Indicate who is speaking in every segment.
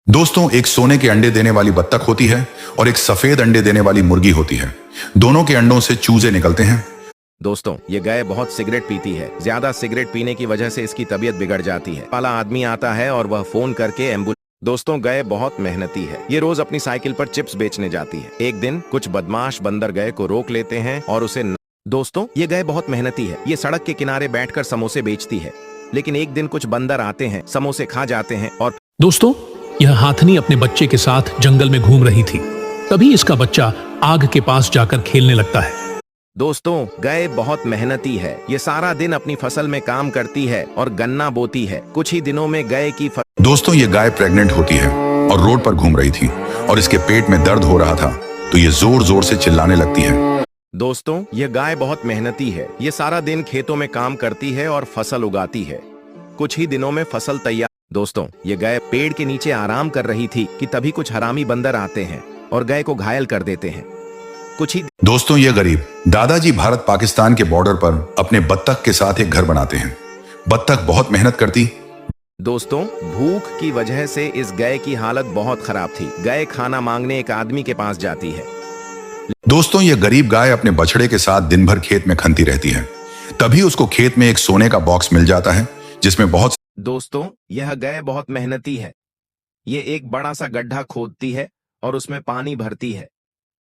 Speaker 1: दोस्तों, एक सोने के अंडे देने वाली बत्तख होती है और एक सफेद अंडे देने वाली मुर्गी होती है। दोनों के अंडों से चूजे निकलते हैं।
Speaker 2: दोस्तों, ये गाय बहुत सिगरेट पीती है। ज्यादा सिगरेट पीने की वजह से इसकी तबीयत बिगड़ जाती है। वाला आदमी आता है और वह फोन करके एम्बुलेंस। दोस्तों, गाय बहुत मेहनती है। ये रोज अपनी साइकिल पर चिप्स बेचने जाती है। एक दिन कुछ बदमाश बंदर गाय को रोक लेते हैं और उसे दोस्तों, ये गाय बहुत मेहनती है। ये सड़क के किनारे बैठकर समोसे बेचती है। लेकिन एक दिन कुछ बंदर आते हैं, समोसे खा जाते हैं और
Speaker 3: दोस्तों, यह हाथनी अपने बच्चे के साथ जंगल में घूम रही थी। तभी इसका बच्चा आग के पास जाकर खेलने लगता है।
Speaker 2: दोस्तों, गाय बहुत मेहनती है। ये सारा दिन अपनी फसल में काम करती है और गन्ना बोती है। कुछ ही दिनों में गाय की
Speaker 1: दोस्तों, ये गाय प्रेग्नेंट होती है और रोड पर घूम रही थी और इसके पेट में दर्द हो रहा था, तो ये जोर जोर से चिल्लाने लगती है।
Speaker 2: दोस्तों, यह गाय बहुत मेहनती है। ये सारा दिन खेतों में काम करती है और फसल उगाती है। कुछ ही दिनों में फसल तैयार। दोस्तों, ये गाय पेड़ के नीचे आराम कर रही थी कि तभी कुछ हरामी बंदर आते हैं और गाय को घायल कर देते हैं।
Speaker 1: दोस्तों, ये गरीब दादाजी भारत पाकिस्तान के बॉर्डर पर अपने बत्तख के साथ एक घर बनाते हैं। बत्तख बहुत मेहनत करती।
Speaker 2: दोस्तों, भूख की वजह से इस गाय की हालत बहुत खराब थी। गाय खाना मांगने एक आदमी के पास जाती है।
Speaker 1: दोस्तों, ये गरीब गाय अपने बछड़े के साथ दिन भर खेत में खनती रहती है। तभी उसको खेत में एक सोने का बॉक्स मिल जाता है जिसमें बहुत।
Speaker 2: दोस्तों, यह गाय बहुत मेहनती है। ये एक बड़ा सा गड्ढा खोदती है और उसमें पानी भरती है।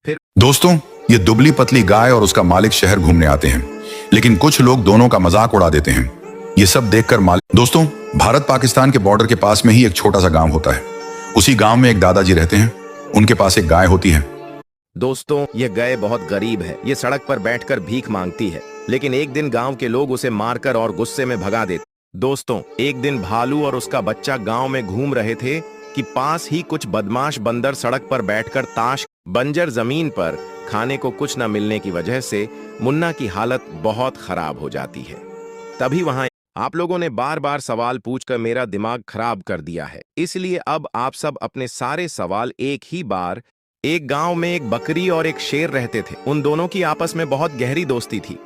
Speaker 2: फिर
Speaker 1: दोस्तों, ये दुबली पतली गाय और उसका मालिक शहर घूमने आते हैं, लेकिन कुछ लोग दोनों का मजाक उड़ा देते हैं। ये सब देखकर मालिक। दोस्तों, भारत पाकिस्तान के बॉर्डर के पास में ही एक छोटा सा गांव होता है। उसी गांव में एक दादाजी रहते हैं। उनके पास एक गाय होती है।
Speaker 2: दोस्तों, यह गाय बहुत गरीब है। ये सड़क पर बैठकर भीख मांगती है। लेकिन एक दिन गांव के लोग उसे मारकर और गुस्से में भगा देते। दोस्तों, एक दिन भालू और उसका बच्चा गांव में घूम रहे थे कि पास ही कुछ बदमाश बंदर सड़क पर बैठकर ताश। बंजर जमीन पर खाने को कुछ न मिलने की वजह से मुन्ना की हालत बहुत खराब हो जाती है। तभी वहां आप लोगों ने बार बार सवाल पूछकर मेरा दिमाग खराब कर दिया है। इसलिए अब आप सब अपने सारे सवाल एक ही बार। एक गांव में एक बकरी और एक शेर रहते थे। उन दोनों की आपस में बहुत गहरी दोस्ती थी।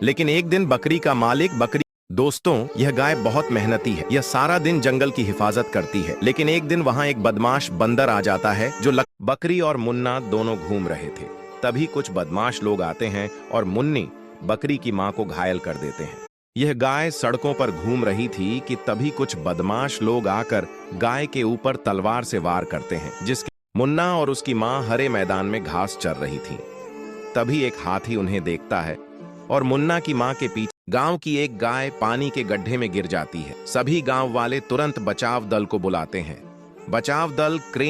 Speaker 2: लेकिन एक दिन बकरी का मालिक बकरी। दोस्तों, यह गाय बहुत मेहनती है। यह सारा दिन जंगल की हिफाजत करती है। लेकिन एक दिन वहां एक बदमाश बंदर आ जाता है जो बकरी और मुन्ना दोनों घूम रहे थे। तभी कुछ बदमाश लोग आते हैं और मुन्नी बकरी की मां को घायल कर देते हैं। यह गाय सड़कों पर घूम रही थी कि तभी कुछ बदमाश लोग आकर गाय के ऊपर तलवार से वार करते हैं, जिसके मुन्ना और उसकी मां हरे मैदान में घास चर रही थी। तभी एक हाथी उन्हें देखता है और मुन्ना की मां के पीछे गांव की एक गाय पानी के गड्ढे में गिर जाती है। सभी गांव वाले तुरंत बचाव दल को बुलाते हैं। बचाव दल क्रेन